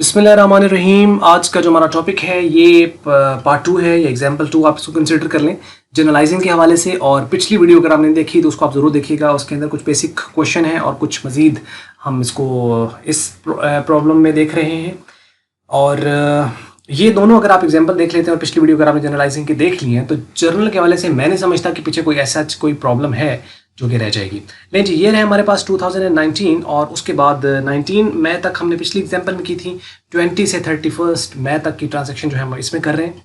बिस्मिल्लाहिर्रहमानिर्रहीम। आज का जो हमारा टॉपिक है ये पार्ट 2 है, ये एग्जाम्पल 2 आप इसको कंसिडर कर लें जनरलाइजिंग के हवाले से। और पिछली वीडियो अगर आपने देखी तो उसको आप ज़रूर देखिएगा, उसके अंदर कुछ बेसिक क्वेश्चन है और कुछ मज़ीद हम इसको इस प्रॉब्लम में देख रहे हैं। और ये दोनों अगर आप एग्जाम्पल देख लेते हैं और पिछली वीडियो अगर आपने जनरलाइजिंग की देख ली है तो जर्नल के हवाले से मैं नहीं समझता कि पीछे कोई ऐसा कोई प्रॉब्लम है जो कि रह जाएगी। नहीं जी, ये रहे हमारे पास 2019 और उसके बाद 19 मई तक हमने पिछली एग्जाम्पल में की थी। 20 से 31 मई तक की ट्रांजैक्शन जो है हम इसमें कर रहे हैं।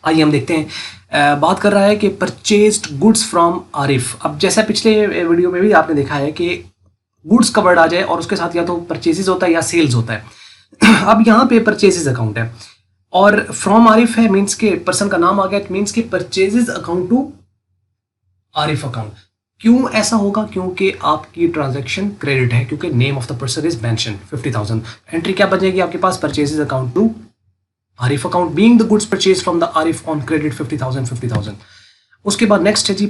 आइए हम देखते हैं। बात कर रहा है कि परचेज्ड गुड्स फ्रॉम आरिफ। अब जैसा पिछले वीडियो में भी आपने देखा है कि गुड्स का वर्ड आ जाए और उसके साथ या तो परचेजेस होता है या सेल्स होता है। अब यहाँ पे परचेजेस अकाउंट है और फ्रॉम आरिफ है, मीन्स के पर्सन का नाम आ गया, इट मीन्स के purchases account to Arif account. क्यों ऐसा होगा? क्योंकि आपकी ट्रांजैक्शन क्रेडिट है, क्योंकि name of the person is mention 50,000। Entry क्या बनेगी आपके पास? Purchases account to Arif account being the goods purchase from the Arif on credit 50,000। उसके बाद नेक्स्ट है ji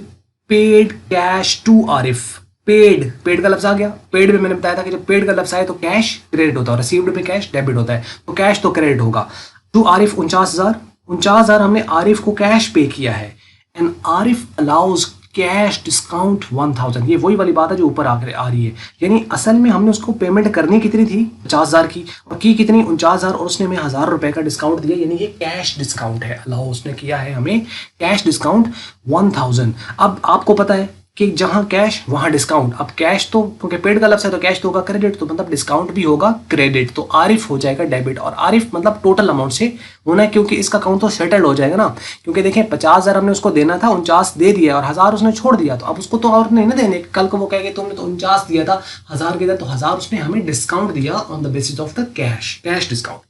paid cash to Arif. Paid का लफ्ज आ गया। पेड में मैंने बताया था कि जब पेड का लफ्ज आए तो कैश क्रेडिट होता है, रिसीव्ड पे कैश डेबिट होता है, तो कैश तो क्रेडिट होगा। टू आरिफ 49,000 हमने आरिफ को कैश पे किया है। And Arif allows cash discount 1,000। ये वही वाली बात है जो ऊपर आ रही है, यानी असल में हमने उसको पेमेंट करनी कितनी थी? 50,000 की, और की कितनी? 49,000, और उसने हमें 1,000 रुपए का डिस्काउंट दिया, यानी ये कैश डिस्काउंट है। अलाउ उसने किया है हमें कैश डिस्काउंट 1,000। अब आपको पता है कि जहां कैश वहां डिस्काउंट। अब कैश तो क्योंकि पेड का लफ्ज है तो कैश तो होगा क्रेडिट, तो मतलब डिस्काउंट भी होगा क्रेडिट, तो आरिफ हो जाएगा डेबिट। और आरिफ मतलब टोटल अमाउंट से होना है, क्योंकि इसका अकाउंट तो सेटल्ड हो जाएगा ना। क्योंकि देखें 50,000 हमने उसको देना था, 49 दे दिया और 1,000 उसने छोड़ दिया, तो अब उसको तो और नहीं ना देने। कल को वो कहेगा तुमने तो 49 दिया था, 1,000 के था, तो 1,000 उसने हमें डिस्काउंट दिया on the basis of the cash discount.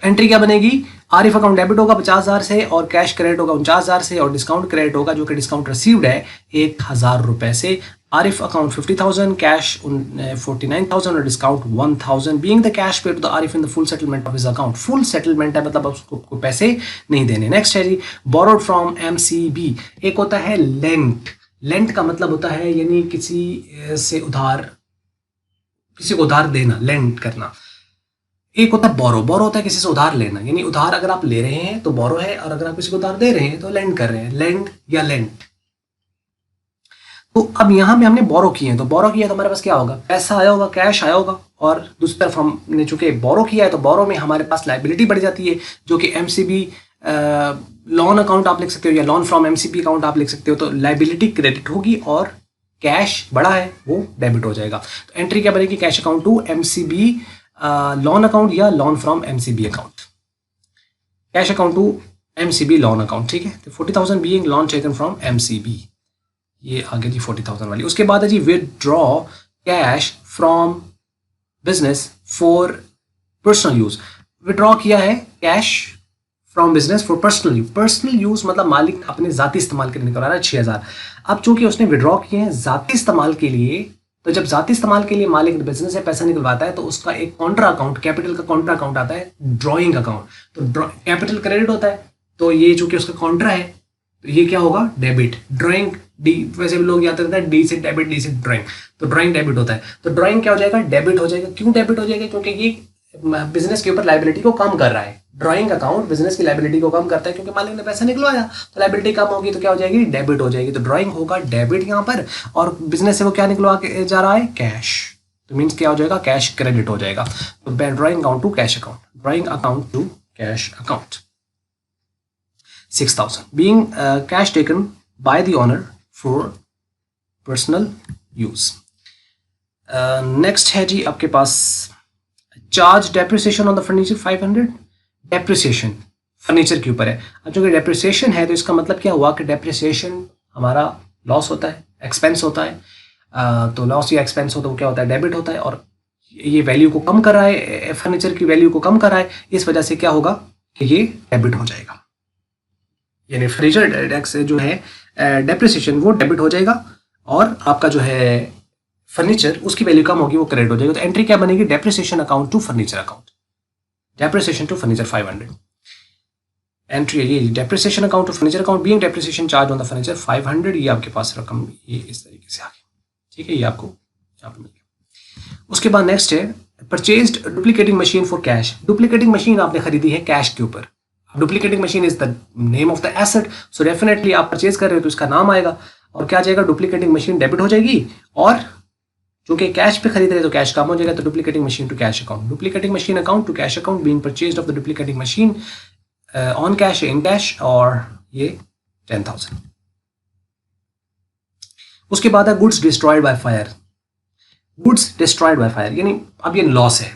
Entry क्या बनेगी? आरिफ अकाउंट डेबिट होगा 50,000 से और कैश क्रेडिट होगा 49,000 से, और डिस्काउंट क्रेडिट होगा जो कि डिस्काउंट रिसीव्ड है 1,000 रुपए से। आरिफ अकाउंट 50,000, कैश 49,000 और discount 1,000 being the cash paid to the Arif in the full settlement of his account. Full settlement है मतलब उसको पैसे नहीं देने। नेक्स्ट है जी बोरोड फ्रॉम एमसीबी। एक होता है लेंट। लेंट का मतलब होता है यानी किसी से उधार, किसी को उधार देना, लेंट करना। एक होता है बोरो। बोरो होता है किसी से उधार लेना, यानी उधार अगर आप ले रहे हैं तो बोरो है, और अगर आप किसी को उधार दे रहे हैं तो लेंड कर रहे हैं, लेंड या लेंट। तो अब यहां में हमने बोरो किए हैं, तो बोरो किया तो हमारे पास क्या होगा? पैसा आया होगा, कैश आया होगा। और दूसरी तरफ हमने चूंकि बोरो किया है तो बोरो में हमारे पास लाइबिलिटी बढ़ जाती है, जो कि एमसीबी लोन अकाउंट आप लिख सकते हो या लोन फ्रॉम एमसीबी अकाउंट आप लिख सकते हो। तो लाइबिलिटी क्रेडिट होगी और कैश बड़ा है वो डेबिट हो जाएगा। तो एंट्री क्या बनेगी? Cash account to MCB loan account या loan from MCB account. Cash account to MCB loan account, ठीक है। तो 40,000 being loan taken from MCB, ये आगे जी 40,000 वाली। उसके बाद है ji withdraw cash from business for personal use. Withdraw किया है cash from business for personal use. Personal use मतलब मालिक अपने जाती इस्तेमाल के लिए निकलवा रहा है 6,000। अब चूंकि उसने विदड्रॉ किए हैं जाती इस्तेमाल के लिए, तो जब जाती इस्तेमाल के लिए मालिक बिजनेस से पैसा निकलवाता है तो उसका एक कॉन्ट्रा अकाउंट, कैपिटल का कॉन्ट्रा अकाउंट आता है, ड्रॉइंग अकाउंट। तो कैपिटल क्रेडिट होता है, तो ये चूंकि उसका कॉन्ट्रा है तो ये क्या होगा? डेबिट। ड्रॉइंग डी, वैसे भी लोग याद रखते हैं डी से डेबिट, डी से ड्रॉइंग, तो ड्रॉइंग डेबिट होता है। तो ड्रॉइंग क्या हो जाएगा? डेबिट हो जाएगा। क्यों डेबिट हो जाएगा? क्योंकि ये बिजनेस के ऊपर लाइबिलिटी को कम कर रहा है। ड्रॉइंग अकाउंट बिजनेस की लाइबिलिटी को कम करता है, क्योंकि मालिक ने पैसा निकलवाया तो लाइबिलिटी कम होगी, तो क्या हो जाएगी? डेबिट हो जाएगी। तो ड्रॉइंग होगा डेबिट यहाँ पर, और बिजनेस से वो क्या निकलवा के जा रहा है? कैश। तो मीन्स क्या हो जाएगा? कैश क्रेडिट हो जाएगा। तो drawing account to cash account, drawing account to cash account 6,000 being cash taken by the owner for personal use. Next है जी आपके पास charge depreciation on the furniture 500। Depreciation furniture के ऊपर है। अब चूंकि डेप्रिसिएशन है तो इसका मतलब क्या हुआ कि डेप्रिसिएशन हमारा लॉस होता है, एक्सपेंस होता है। तो लॉस या एक्सपेंस हो तो क्या होता है? डेबिट होता है, और ये वैल्यू को कम कर रहा है, फर्नीचर की वैल्यू को कम कर रहा है, इस वजह से क्या होगा कि ये डेबिट हो जाएगा। यानी फर्नीचर टैक्स जो है डेप्रिसिएशन वो डेबिट हो जाएगा, और आपका जो है फर्नीचर उसकी वैल्यू कम होगी वो क्रेडिट हो जाएगा। तो एंट्री क्या बनेगी? Depreciation account to furniture account, depreciation to furniture 500। Entry है ये depreciation account to furniture account being depreciation charge on the furniture 500। ये आपके पास रकम ये इस तरीके से आ गई, ठीक है। ये आपको यहाँ पे मिल गया। उसके बाद नेक्स्ट है purchased duplicating machine for cash, duplicating machine आपने खरीदी है कैश के ऊपर। Duplicating machine is the name of the asset, so definitely आप परचेज कर रहे हो तो इसका नाम आएगा और क्या आ जाएगा, डुप्लीकेटिंग मशीन डेबिट हो जाएगी। और चूंकि कैश पे खरीद रहे तो कैश कम हो जाएगा, तो duplicating machine to cash account, duplicating machine account to cash account being purchased of the duplicating machine on cash in cash, और ये 10,000। उसके बाद है goods destroyed by fire, goods destroyed by fire यानी अब ये लॉस है,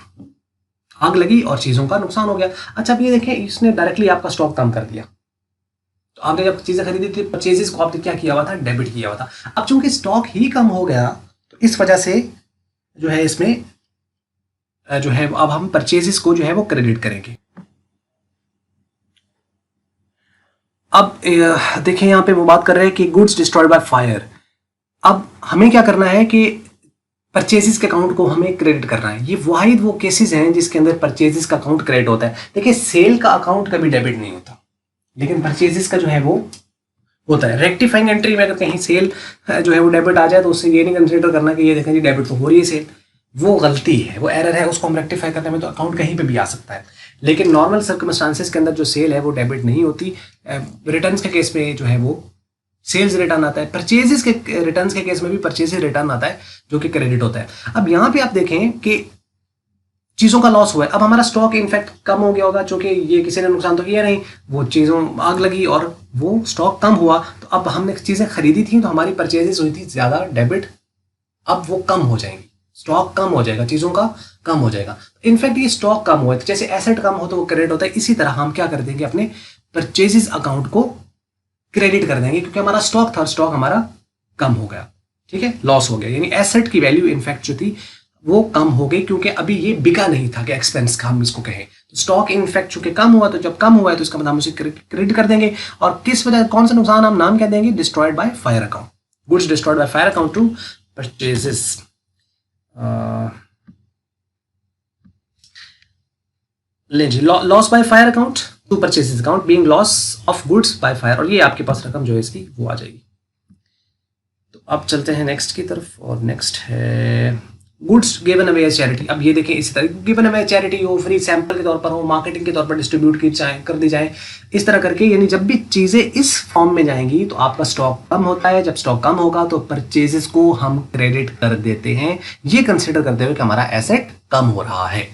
आग लगी और चीजों का नुकसान हो गया। अच्छा अब ये देखें, इसने डायरेक्टली आपका स्टॉक कम कर दिया, तो आपने जब चीजें खरीदी थी परचेजेस को आपने क्या किया हुआ था, डेबिट किया हुआ था। अब चूंकि स्टॉक ही कम हो गया तो इस वजह से जो है इसमें जो है अब हम परचेजेस को जो है वो क्रेडिट करेंगे। अब देखें यहाँ पे वो बात कर रहे हैं कि गुड्स डिस्ट्रॉयड बाय फायर। अब हमें क्या करना है कि परचेजेस के अकाउंट को हमें क्रेडिट करना है। ये वाहिद वो केसेस हैं जिसके अंदर परचेजेस का अकाउंट क्रेडिट होता है। देखिए सेल का अकाउंट कभी डेबिट नहीं होता, लेकिन परचेजेस का जो है वो होता है। रेक्टिफाइंग एंट्री में अगर कहीं सेल जो है वो डेबिट आ जाए तो उससे ये नहीं कंसिडर करना कि ये देखें जी डेबिट तो हो रही है सेल, वो गलती है, वो एरर है, उसको हम रेक्टिफाई करने में तो अकाउंट कहीं पे भी आ सकता है। लेकिन नॉर्मल सर्कमस्टांसेस के अंदर जो सेल है वो डेबिट नहीं होती। रिटर्न्स के केस में जो है वो सेल्स रिटर्न आता है, परचेजेस के रिटर्न्स के केस में भी परचेजेस रिटर्न आता है जो कि क्रेडिट होता है। अब यहाँ पे आप देखें कि चीज़ों का लॉस हुआ है, अब हमारा स्टॉक इनफैक्ट कम हो गया होगा, चूंकि ये किसी ने नुकसान तो किया नहीं, वो चीज़ों आग लगी और वो स्टॉक कम हुआ, तो अब हमने चीज़ें खरीदी थी तो हमारी परचेजेस हुई थी ज़्यादा डेबिट, अब वो कम हो जाएंगी, स्टॉक कम हो जाएगा, चीज़ों का कम हो जाएगा। इनफैक्ट ये स्टॉक कम हुआ है तो जैसे एसेट कम हो तो वो क्रेडिट होता है, इसी तरह हम क्या कर देंगे, अपने परचेजेस अकाउंट को क्रेडिट कर देंगे क्योंकि हमारा स्टॉक था, स्टॉक हमारा कम हो गया, ठीक है, लॉस हो गया, यानी एसेट की वैल्यू इनफैक्ट जो थी वो कम हो गई क्योंकि अभी ये बिका नहीं था कि एक्सपेंस का हम इसको कहें। तो स्टॉक इनफैक्ट चूंकि कम हुआ, तो जब कम हुआ है तो इसका मतलब हम उसे क्रेडिट कर देंगे। और किस वजह, कौन सा नुकसान हम नाम क्या देंगे, destroyed by fire account, goods destroyed by fire account to purchases. ले ji, loss by fire account to purchases account being loss of goods by fire, और ये आपके पास रकम जो है इसकी वो आ जाएगी। तो अब चलते हैं नेक्स्ट की तरफ, और नेक्स्ट है goods given away as charity. अब ये देखें इसी तरह गिवन अवे चैरिटी हो, फ्री सैंपल के तौर पर हो, मार्केटिंग के तौर पर डिस्ट्रीब्यूट की जाए, कर दी जाए, इस तरह करके, यानी जब भी चीज़ें इस फॉर्म में जाएंगी तो आपका स्टॉक कम होता है। जब स्टॉक कम होगा तो परचेजेस को हम क्रेडिट कर देते हैं, ये कंसिडर करते हुए कि हमारा एसेट कम हो रहा है,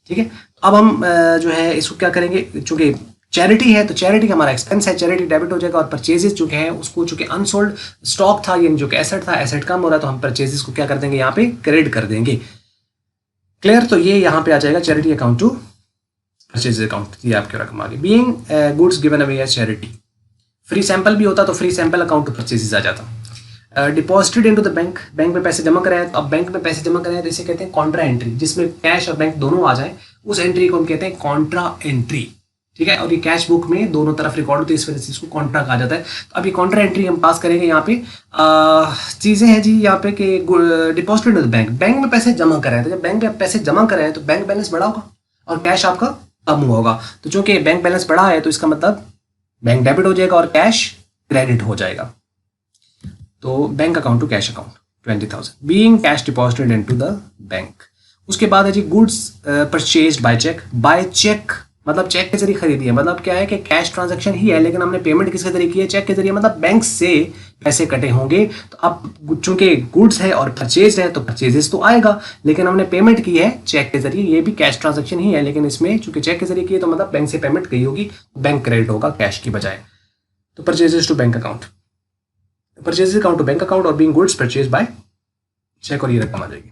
ठीक है। अब हम जो है इसको क्या करेंगे, चूंकि चैरिटी है तो चैरिटी का हमारा एक्सपेंस है, चैरिटी डेबिट हो जाएगा, और परचेजेस जो है उसको चूंकि अनसोल्ड स्टॉक था, यानी जो कि एसेट था, एसेट कम हो रहा है तो हम परचेजेस को क्या कर देंगे, यहाँ पे क्रेडिट कर देंगे। क्लियर, तो ये यहाँ पे आ जाएगा charity account to purchase account, ये आपके रकम आ गई। Being goods given away as charity, free sample भी होता तो free sample account to purchases आ जाता। Deposited into the bank, bank में पैसे जमा कराए, तो अब बैंक में पैसे जमा कराए तो इसे कहते हैं कॉन्ट्रा एंट्री, जिसमें कैश और बैंक दोनों आ जाए, उस एंट्री को हम कहते हैं कॉन्ट्रा एंट्री, ठीक है। और ये कैश बुक में दोनों तरफ रिकॉर्ड होती है, इस वजह से इसको कॉन्ट्रा कहा जाता है। तो अभी कॉन्ट्रा एंट्री हम पास करेंगे। यहाँ पे चीज़ें हैं जी, यहाँ पे कि deposited in the bank, bank में पैसे जमा कराए, तो जब बैंक में पैसे जमा कराए तो बैंक बैलेंस बढ़ा होगा और कैश आपका कम हुआ होगा। तो चूंकि बैंक बैलेंस बढ़ा है तो इसका मतलब बैंक डेबिट हो जाएगा और कैश क्रेडिट हो जाएगा। तो bank account to cash account 20,000 being cash deposited into the bank. उसके बाद है ji goods purchased by cheque, by cheque मतलब चेक के जरिए खरीदी है, मतलब क्या है कि कैश ट्रांजैक्शन ही है लेकिन हमने पेमेंट किसके जरिए की है, चेक के जरिए, मतलब बैंक से पैसे कटे होंगे। तो अब चूंकि गुड्स है और परचेज है तो परचेजेस तो आएगा, लेकिन हमने पेमेंट की है चेक के जरिए, ये भी कैश ट्रांजैक्शन ही है लेकिन इसमें चूंकि चेक के जरिए की है तो मतलब बैंक से पेमेंट गई होगी, बैंक क्रेडिट होगा कैश की बजाय। तो purchases to bank account, purchases account to bank account और being goods purchase by cheque, और ये रकम आ जाएगी।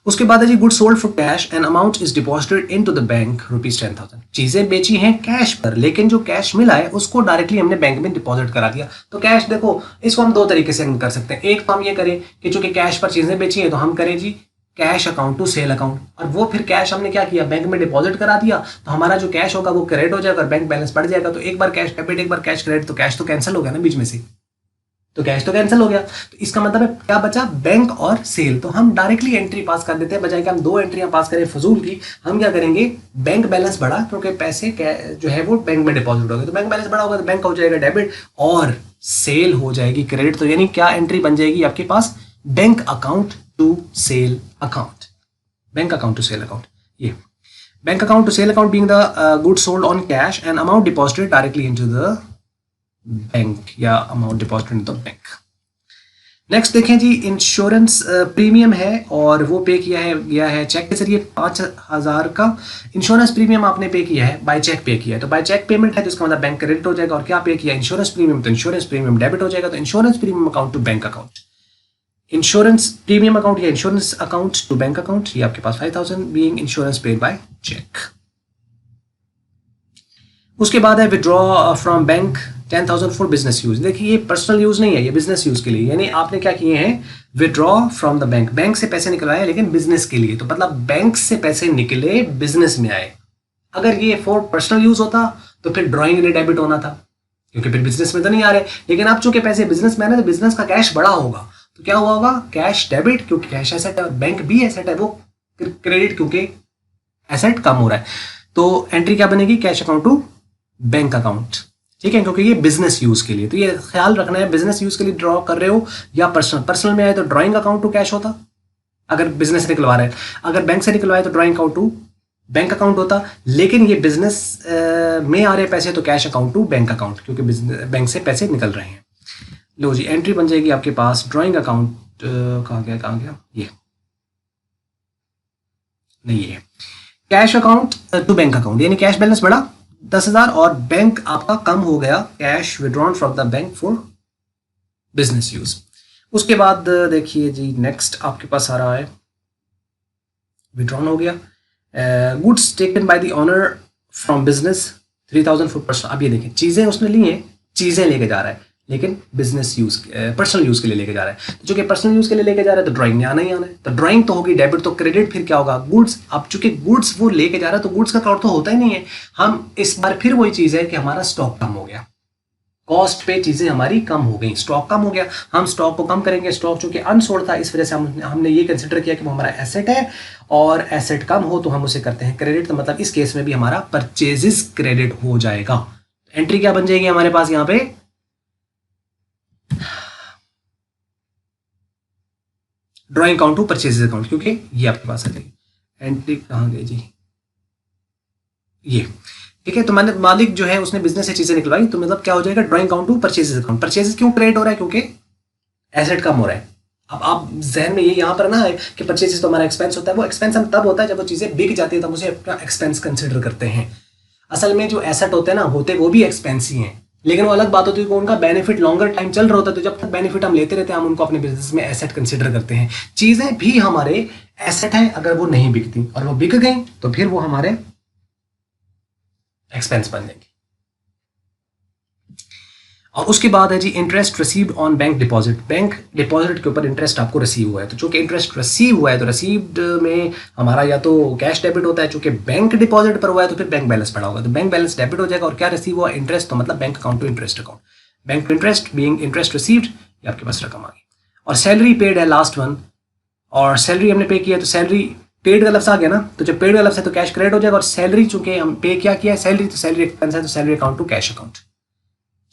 उसके बाद है ji good sold for cash and amount is deposited into the bank ₹10,000। चीजें बेची हैं कैश पर, लेकिन जो कैश मिला है उसको डायरेक्टली हमने बैंक में डिपॉजिट करा दिया। तो कैश देखो, इसको हम दो तरीके से कर सकते हैं। एक तो हम ये करें कि चूंकि कैश पर चीजें बेची हैं तो हम करें ji cash account to sale account, और वो फिर कैश हमने क्या किया, बैंक में डिपॉजिट करा दिया, तो हमारा जो कैश होगा वो क्रेडिट हो जाएगा और बैंक बैलेंस बढ़ जाएगा। तो एक बार कैश डेबिट एक बार कैश क्रेडिट, तो कैश तो कैंसिल हो गया ना बीच में से, तो कैश तो कैंसिल हो गया। तो इसका मतलब है क्या बचा, बैंक और सेल। तो हम डायरेक्टली एंट्री पास कर देते हैं, बजाय कि हम दो एंट्रियां पास करें फजूल की। हम क्या करेंगे, बैंक बैलेंस बढ़ा क्योंकि पैसे जो है वो बैंक में डिपॉजिट हो गए, तो बैंक बैलेंस बढ़ा होगा तो बैंक हो जाएगा डेबिट और सेल हो जाएगी क्रेडिट। तो यानी क्या एंट्री बन जाएगी आपके पास, bank account to sale account. Bank account to sale account, ये bank account to sale account being the goods sold on cash and amount deposited directly into the bank या amount deposited into the bank. Next देखें ji, insurance premium है और वो पे गया है check के जरिए 5,000 का इंश्योरेंस प्रीमियम आपने पे किया है, बाय चेक पे किया है, तो बाय चेक पेमेंट है जिसका मतलब बैंक क्रेडिट हो जाएगा। और क्या पे किया, इंश्योरेंस प्रीमियम, तो इंश्योरेंस प्रीमियम डेबिट हो जाएगा। तो insurance premium account to bank account, insurance premium account या insurance account to bank account, ये आपके पास 5,000 being insurance paid by cheque. उसके बाद है withdraw from bank 10,000 for business use. देखिए ये पर्सनल यूज नहीं है, ये बिजनेस यूज के लिए, यानी आपने क्या किए हैं, withdraw from the bank, bank से पैसे निकलवाए लेकिन बिजनेस के लिए, तो मतलब बैंक से पैसे निकले बिजनेस में आए। अगर ये फॉर पर्सनल यूज होता तो फिर ड्राइंग में डेबिट होना था, क्योंकि फिर बिजनेस में तो नहीं आ रहे, लेकिन अब चूंकि पैसे बिजनेस में आ रहे तो बिजनेस का कैश बड़ा होगा, तो क्या हुआ होगा, कैश डेबिट, क्योंकि कैश एसेट है और बैंक भी एसेट है, वो क्रेडिट क्योंकि एसेट कम हो रहा है। तो एंट्री क्या बनेगी, cash account to bank account, ठीक है, क्योंकि ये बिजनेस यूज के लिए, तो ये ख्याल रखना है बिजनेस यूज के लिए ड्रॉ कर रहे हो या पर्सनल में आए तो ड्राइंग अकाउंट टू कैश होता अगर बिजनेस से निकलवा रहे हैं, अगर बैंक से निकलवाए तो drawing account to bank account होता, लेकिन ये बिजनेस में आ रहे पैसे तो cash account to bank account, क्योंकि बैंक से पैसे निकल रहे हैं। लो जी, एंट्री बन जाएगी आपके पास ड्राइंग अकाउंट, कहाँ गया ये नहीं है, cash account to bank account, यानी कैश बैलेंस बढ़ा 10,000 और बैंक आपका कम हो गया, cash withdrawn from the bank for business use. उसके बाद देखिए जी, नेक्स्ट आपके पास आ रहा है विड्रॉन हो गया, goods taken by the owner from business 3,000 for personal. अब ये देखें, चीजें उसने ली हैं, चीजें लेके जा रहा है, लेकिन बिजनेस यूज पर्सनल यूज के लिए लेके जा रहा है, तो जो कि पर्सनल यूज के लिए लेके जा रहा है तो ड्राइंग में आना ही आना है, तो ड्राइंग तो होगी डेबिट, तो क्रेडिट फिर क्या होगा, गुड्स। अब चूंकि गुड्स वो लेके जा रहा है तो गुड्स का काउंट तो होता ही नहीं है, हम इस बार फिर वही चीज है कि हमारा स्टॉक कम हो गया, कॉस्ट पे चीजें हमारी कम हो गई, स्टॉक कम हो गया, हम स्टॉक को कम करेंगे, स्टॉक चूंकि अनसोल्ड था इस वजह से हमने ये कंसिडर किया कि वो हमारा एसेट है और एसेट कम हो तो हम उसे करते हैं क्रेडिट, तो मतलब इस केस में भी हमारा परचेजेस क्रेडिट हो जाएगा। एंट्री क्या बन जाएगी हमारे पास यहाँ पे, drawing account to purchases account, क्योंकि ये आपके पास आ जाएगी। एंट्री कहाँ गई जी, ये ठीक है, तो मैंने मालिक जो है उसने बिजनेस से चीजें निकलवाई, तो मतलब क्या हो जाएगा, drawing account to purchases account. Purchases क्यों क्रेडिट हो रहा है, क्योंकि एसेट कम हो रहा है। अब आप जहन में ये यहाँ पर ना है कि परचेजेस तो हमारा एक्सपेंस होता है, वो एक्सपेंस हम तब होता है जब वो चीजें बिक जाती है, तब उसे अपना एक्सपेंस कंसिडर करते हैं। असल में जो एसेट होते हैं ना, होते वो भी एक्सपेंस ही हैं, लेकिन वो अलग बात होती है कि उनका बेनिफिट लॉन्गर टाइम चल रहा होता है, तो जब तक बेनिफिट हम लेते रहते हैं हम उनको अपने बिजनेस में एसेट कंसिडर करते हैं। चीजें भी हमारे एसेट हैं अगर वो नहीं बिकती, और वो बिक गई तो फिर वो हमारे एक्सपेंस बन जाएंगे। और उसके बाद है जी interest received on bank deposit, bank deposit के ऊपर इंटरेस्ट आपको रिसीव हुआ है, तो चूंकि इंटरेस्ट रिसीव हुआ है तो रिसीव्ड में हमारा या तो कैश डेबिट होता है, चूंकि बैंक डिपॉजिट पर हुआ है तो फिर बैंक बैलेंस पड़ा होगा, तो बैंक बैलेंस डेबिट हो जाएगा। और क्या रिसीव हुआ, इंटरेस्ट, तो मतलब bank account to interest account, bank to interest being interest received, ये आपके पास रकम आ गई। और सैलरी पेड है लास्ट वन, और सैलरी हमने पे किया तो सैलरी पेड का लफ्ज आ गया ना, तो जब पेड का लफ्ज है तो कैश क्रेडिट हो जाएगा, और सैलरी चूंकि हम पे क्या किया है सैलरी, तो सैलरी एक्सपेंस है तो salary account to cash account.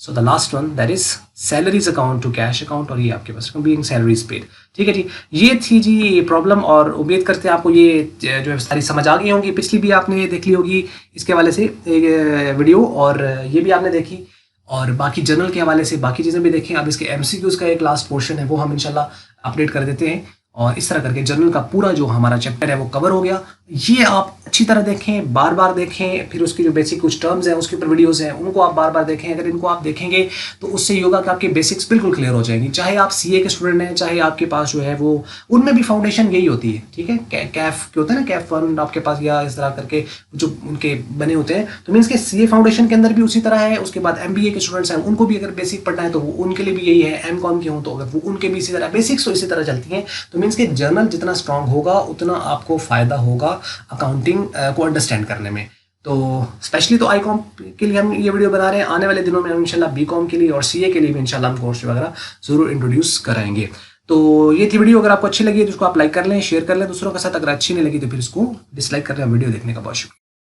So the last one that is salaries account to cash account, और ये आपके पास बीइंग सैलरीज पेड। ठीक है जी, ये थी जी ये प्रॉब्लम, और उम्मीद करते हैं आपको ये जो है सारी समझ आ गई होंगी। पिछली भी आपने देख ली होगी इसके हवाले से एक वीडियो, और ये भी आपने देखी, और बाकी जर्नल के हवाले से बाकी चीज़ें भी देखें। अब इसके एमसीक्यूज़ का एक लास्ट पोर्शन है वो हम इंशाल्लाह अपडेट कर देते हैं, और इस तरह करके जर्नल का पूरा जो हमारा चैप्टर है वो कवर हो गया। ये आप अच्छी तरह देखें, बार बार देखें, फिर उसकी जो बेसिक कुछ टर्म्स हैं उसके ऊपर वीडियोस हैं उनको आप बार बार देखें। अगर इनको आप देखेंगे तो उससे ये होगा कि आपके बेसिक्स बिल्कुल क्लियर हो जाएंगी, चाहे आप सीए के स्टूडेंट हैं, चाहे आपके पास जो है वो, उनमें भी फाउंडेशन यही होती है। ठीक है, कैफ के होता है ना, कैफ 1 आपके पास, या इस तरह करके जो उनके बने होते हैं, तो मीन्स के सीए फाउंडेशन के अंदर भी उसी तरह है। उसके बाद एमबीए के स्टूडेंट्स हैं, उनको भी अगर बेसिक पढ़ना है तो वो उनके लिए भी यही है। एमकॉम के हों तो अगर वो उनके भी इसी तरह बेसिक्स तो इसी तरह चलती हैं। तो मीन्स के जर्नल जितना स्ट्रांग होगा उतना आपको फायदा होगा अकाउंटिंग को अंडरस्टैंड करने में। तो स्पेशली तो आईकॉम के लिए हम ये वीडियो बना रहे हैं। आने वाले दिनों में हम इंशाल्लाह बीकॉम के लिए और सीए के लिए भी इंशाल्लाह हम कोर्स वगैरह जरूर इंट्रोड्यूस कराएंगे। तो ये थी वीडियो, अगर आपको अच्छी लगी तो उसको आप लाइक कर लें, शेयर कर लें दूसरों के साथ। अगर अच्छी नहीं लगी तो फिर इसको डिसलाइक कर लें। वीडियो देखने का बहुत शुक्रिया।